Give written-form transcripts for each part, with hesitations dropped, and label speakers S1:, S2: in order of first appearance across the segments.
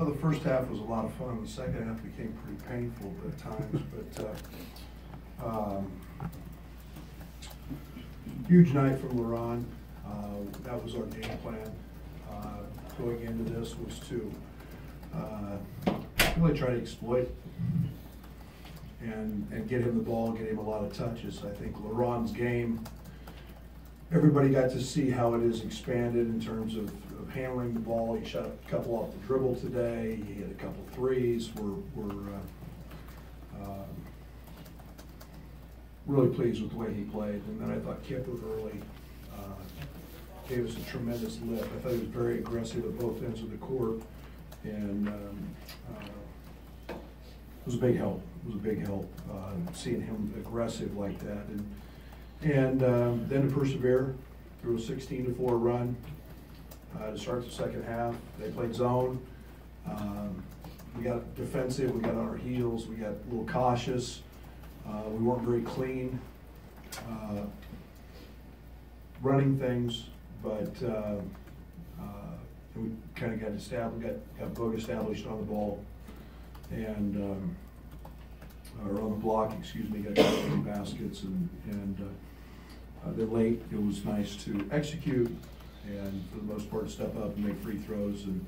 S1: the first half was a lot of fun. The second half became pretty painful at times, but huge night from LaRon. That was our game plan going into this, was to really try to exploit and get him the ball, get him a lot of touches. I think LaRon's game, everybody got to see how it is expanded in terms of handling the ball. He shot a couple off the dribble today. He hit a couple threes. We're really pleased with the way he played. And then I thought Kipper early gave us a tremendous lift. I thought he was very aggressive at both ends of the court, and it was a big help. It was a big help seeing him aggressive like that. And then to persevere through a 16-4 run to start the second half. They played zone. We got defensive. We got on our heels. We got a little cautious. We weren't very clean running things, but we kind of got established. Got Boog established on the ball, and or on the block, excuse me. Got a couple of baskets, and then late it was nice to execute, and for the most part step up and make free throws and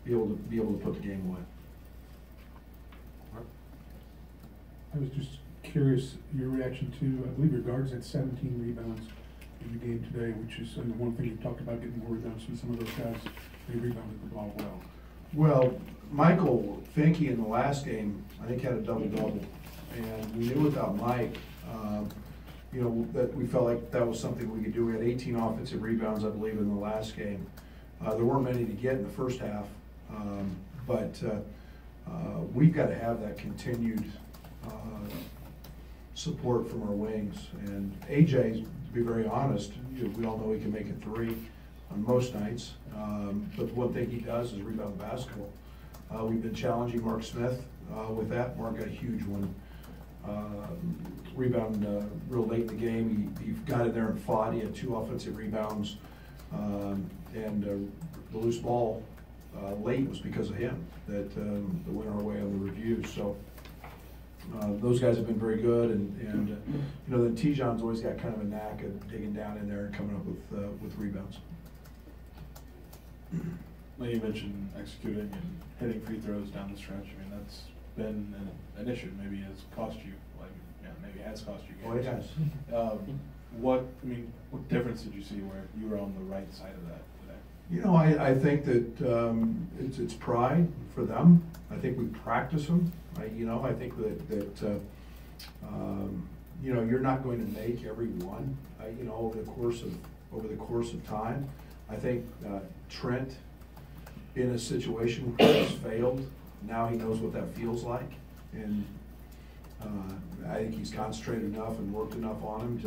S1: be able to put the game away.
S2: I was just curious your reaction to, I believe your guards had 17 rebounds in the game today, which is one thing you talked about, getting more rebounds from some of those guys. They rebounded the ball well.
S1: Well, Michael Finke in the last game, I think, had a double-double, and we knew without Mike, that we felt like that was something we could do. We had 18 offensive rebounds, I believe, in the last game. There weren't many to get in the first half, but we've got to have that continued support from our wings. And AJ, to be very honest, we all know he can make a three on most nights, but the one thing he does is rebound the basketball. We've been challenging Mark Smith with that. Mark got a huge one. Rebound real late in the game. He got in there and fought. He had 2 offensive rebounds, and the loose ball late was because of him that went our way on the review. So those guys have been very good, and then Tijon's always got kind of a knack of digging down in there and coming up with rebounds.
S3: Well, you mentioned executing and hitting free throws down the stretch. I mean, that's been an issue. Maybe it's cost you, maybe it has cost you games.
S1: Oh, it has.
S3: What difference did you see where you were on the right side of that today?
S1: I think that it's pride for them. I think we practice them. I think that you're not going to make every one. Over the course of time. I think Trent, in a situation where he's failed, now he knows what that feels like, and I think he's concentrated enough and worked enough on him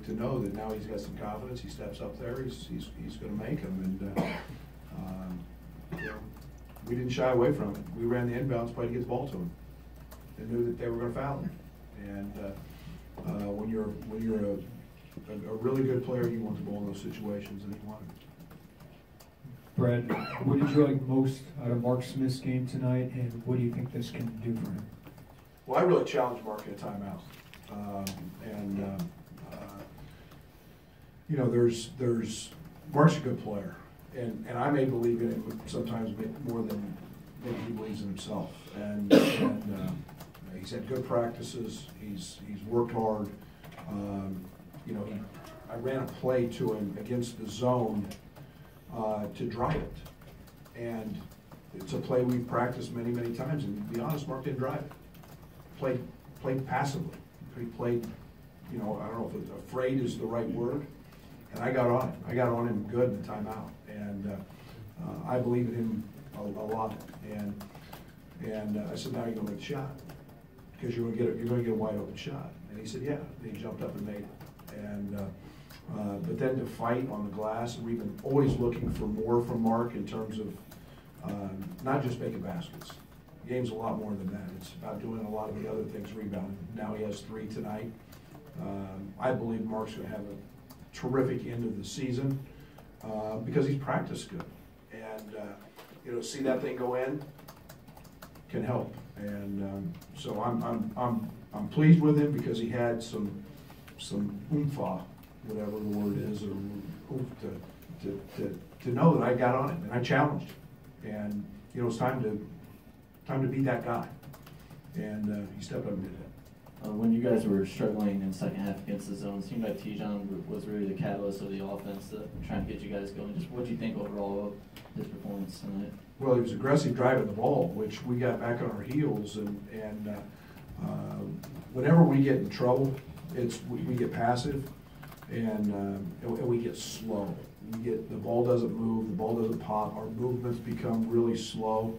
S1: to know that now he's got some confidence. He steps up there, he's going to make them, and we didn't shy away from it. We ran the inbounds play to get the ball to him, and knew that they were going to foul him. And when you're a really good player, you want the ball in those situations, and he wanted it.
S4: Brad, what did you like most out of Mark Smith's game tonight, and what do you think this can do for him?
S1: Well, I really challenged Mark in a timeout, there's Mark's a good player, and I may believe in him sometimes more than maybe he believes in himself, and he's had good practices. He's worked hard. I ran a play to him against the zone to drive it, and it's a play we've practiced many times. And to be honest, Mark didn't drive it. Played passively. He played, I don't know if afraid is the right word. And I got on him. I got on him good in the timeout, and I believe in him a lot. And I said, now you're gonna make the shot because you're gonna get a wide open shot. And he said, yeah. And he jumped up and made it. And but then to fight on the glass, and we've been always looking for more from Mark in terms of not just making baskets. The game's a lot more than that. It's about doing a lot of the other things, rebounding. Now he has 3 tonight. I believe Mark's going to have a terrific end of the season because he's practiced good. And see that thing go in can help. And so I'm pleased with him because he had some oomph, whatever the word is, or oomph to know that I got on it and I challenged him. And it's time to be that guy. And he stepped up and did that.
S5: When you guys were struggling in the second half against the zone, it seemed like Tijon was really the catalyst of the offense, trying to get you guys going. Just what do you think overall of his performance tonight?
S1: Well, he was aggressive driving the ball, which we got back on our heels, and whenever we get in trouble, we get passive, and we get slow. The ball doesn't move, the ball doesn't pop, our movements become really slow,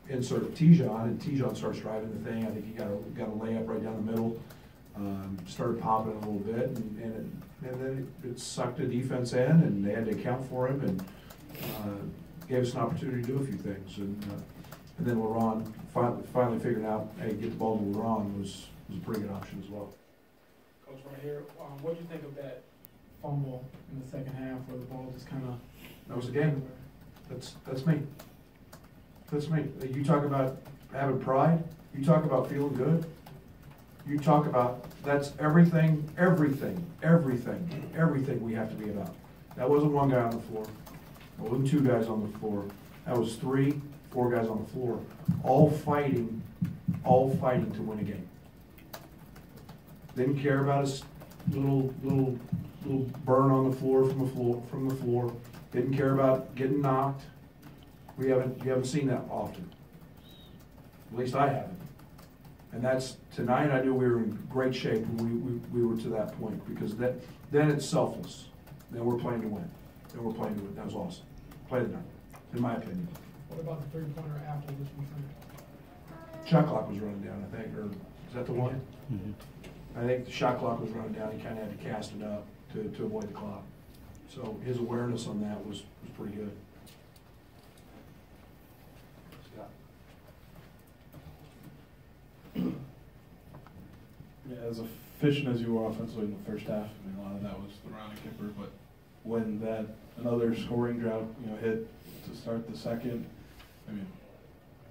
S1: insert Tijon, and Tijon starts driving the thing. I think he got a layup right down the middle, started popping a little bit, and then it sucked the defense in, and they had to account for him, and gave us an opportunity to do a few things. And then LaRon finally figured out, hey, get the ball to LaRon was a pretty good option as well.
S6: Coach, right here, what do you think of that fumble in the second half where the ball just kind of...
S1: That was the game. That's me. That's me. You talk about having pride. You talk about feeling good. You talk about, that's everything we have to be about. That wasn't one guy on the floor. That wasn't two guys on the floor. That was 3, 4 guys on the floor, all fighting to win a game. Didn't care about his little burn on the floor from the floor. Didn't care about getting knocked. You haven't seen that often. At least I haven't. And that's, tonight I knew we were in great shape when we were to that point, because then it's selfless. Then we're playing to win. That was awesome. Played it night, in my opinion.
S6: What about the three-pointer after this one finished?
S1: Shot clock was running down, I think, or is that the one?
S2: Mm-hmm.
S1: I think the shot clock was running down. He kind of had to cast it up to avoid the clock. So his awareness on that was pretty good.
S3: Yeah, as efficient as you were offensively in the first half, I mean, a lot of that was the Ronnie Kipper, but when another scoring drought, hit to start the second, I mean,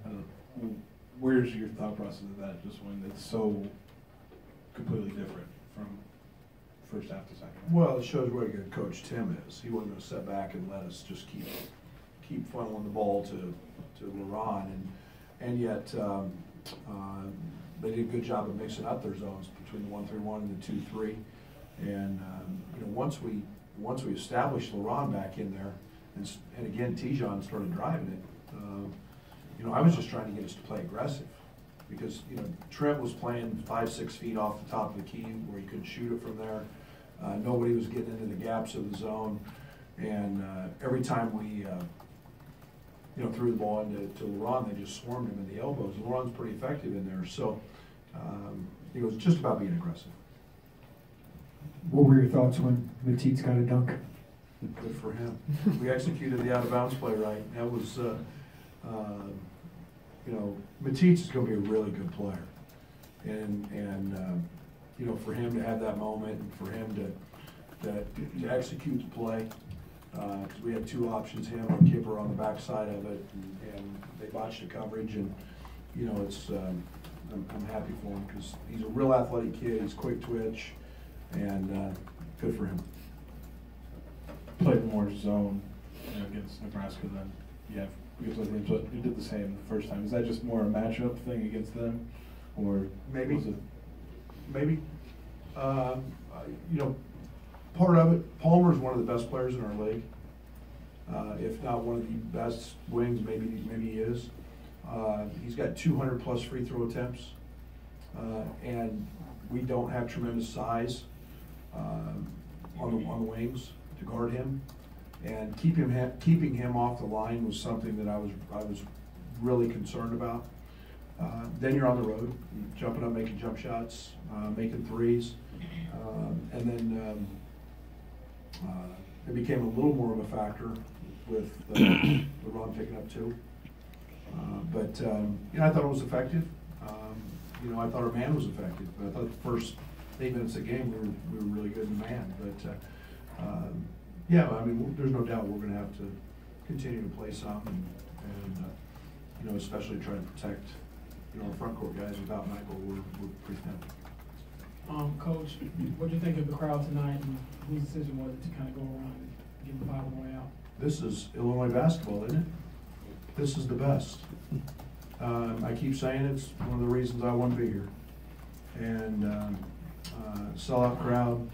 S3: I don't know, where's your thought process of that, just when it's so completely different from first half to second half?
S1: Well, it shows what a good coach Tim is. He wasn't going to sit back and let us just keep funneling the ball to LaRon, and yet they did a good job of mixing up their zones between the 1-3-1 and the 2-3. And once we established LaRon back in there, and again Tijon started driving it, I was just trying to get us to play aggressive, because Trent was playing 5-6 feet off the top of the key where he couldn't shoot it from there. Nobody was getting into the gaps of the zone, and every time we threw the ball into LaRon, they just swarmed him in the elbows. LaRon's pretty effective in there, so it was just about being aggressive.
S4: What were your thoughts when Matisse got a dunk?
S1: Good for him. We executed the out-of-bounds play right. That was, Matisse is going to be a really good player, and for him to have that moment, and for him to execute the play. Because we had two options, him or Kipper on the backside of it, and they botched the coverage, and it's I'm happy for him because he's a real athletic kid. He's quick twitch, and good for him.
S3: Played more zone against Nebraska than because of him. So you did the same the first time. Is that just more a matchup thing against them, or
S1: maybe?
S3: Was it?
S1: Maybe. Part of it, Palmer's one of the best players in our league. If not one of the best wings, maybe he is. He's got 200 plus free throw attempts, and we don't have tremendous size on the wings to guard him. And keeping him off the line was something that I was really concerned about. Then you're on the road, jumping up, making jump shots, making threes, and then it became a little more of a factor with LaRon picking up 2. But I thought it was effective. I thought our man was effective. I thought the first 8 minutes of the game we were really good in man. But Yeah, I mean, there's no doubt we're gonna have to continue to play some and you know, especially try to protect, you know, our front court guys. Without Michael, we're pretty thin.
S6: Coach, what do you think of the crowd tonight, and whose decision was it to kind of go around and give the bottom way out?
S1: This is Illinois basketball, isn't it? This is the best. I keep saying it's one of the reasons I want to be here. And sellout crowd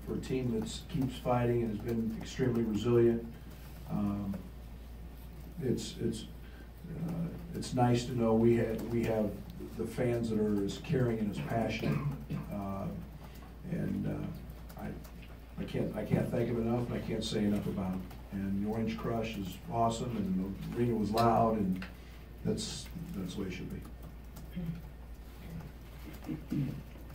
S1: for a team that keeps fighting and has been extremely resilient. It's nice to know we have the fans that are as caring and as passionate. I can't thank them enough, and I can't say enough about them. And the Orange Crush is awesome, and the arena was loud, and that's the way it should be.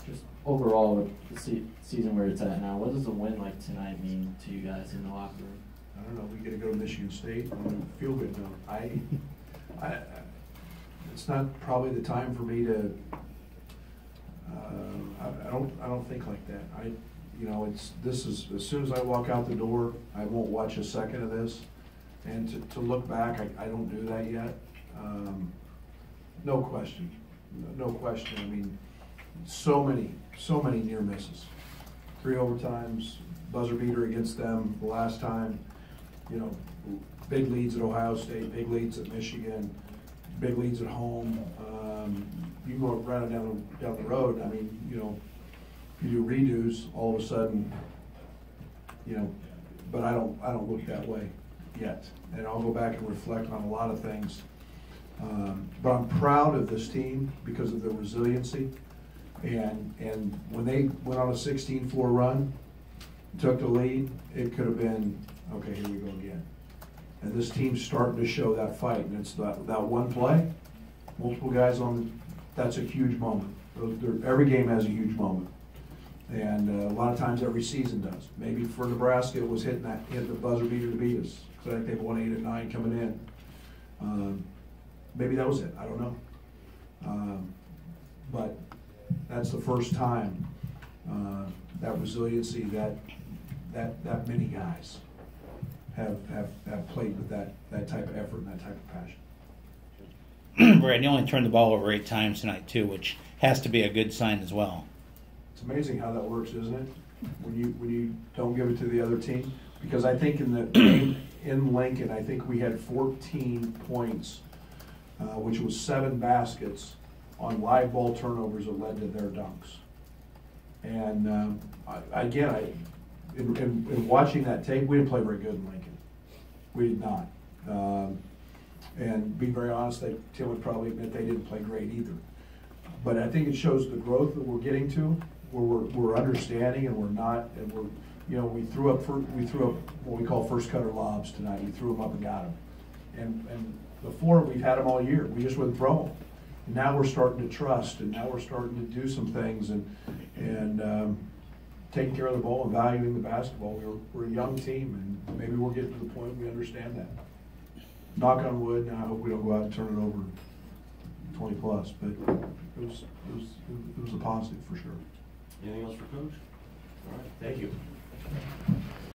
S5: Just overall, with the season where it's at now, what does a win like tonight mean to you guys in the locker room?
S1: I don't know. We get to go to Michigan State and feel good now. It's not probably the time for me to. I don't think like that. You know, this is as soon as I walk out the door, I won't watch a second of this, and to look back, I don't do that yet. No question, no question. I mean, so many near misses, 3 overtimes, buzzer beater against them the last time. You know, big leads at Ohio State, big leads at Michigan, big leads at home. You go right down the road. I mean, you know, you do redos, all of a sudden, you know. But I don't look that way yet, and I'll go back and reflect on a lot of things. But I'm proud of this team because of their resiliency. And when they went on a 16-4 run, took the lead, it could have been, okay, here we go again. And this team's starting to show that fight, and it's that one play, multiple guys on, that's a huge moment. Every game has a huge moment. And a lot of times every season does. Maybe for Nebraska, it was hitting the buzzer beater to beat us. So I think they've won 8 of 9 coming in. Maybe that was it, I don't know. But that's the first time that resiliency, that many guys have played with that type of effort and that type of passion.
S7: Right, you only turned the ball over 8 times tonight too, which has to be a good sign as well.
S1: It's amazing how that works, isn't it? When you don't give it to the other team, because I think in the game in Lincoln, I think we had 14 points, which was 7 baskets on live ball turnovers that led to their dunks. And in watching that tape, we didn't play very good in Lincoln. We did not. And be very honest, Tim would probably admit they didn't play great either. But I think it shows the growth that we're getting to, where we're understanding and we're not, and we're, you know, we threw up what we call first cutter lobs tonight. We threw them up and got them. And before, we've had them all year. We just wouldn't throw them. And now we're starting to trust, and now we're starting to do some things and taking care of the ball and valuing the basketball. We're a young team, and maybe we're getting to the point we understand that. Knock on wood, and I hope we don't go out and turn it over 20 plus, but it was a positive for sure.
S8: Anything else for Coach? All right, thank you.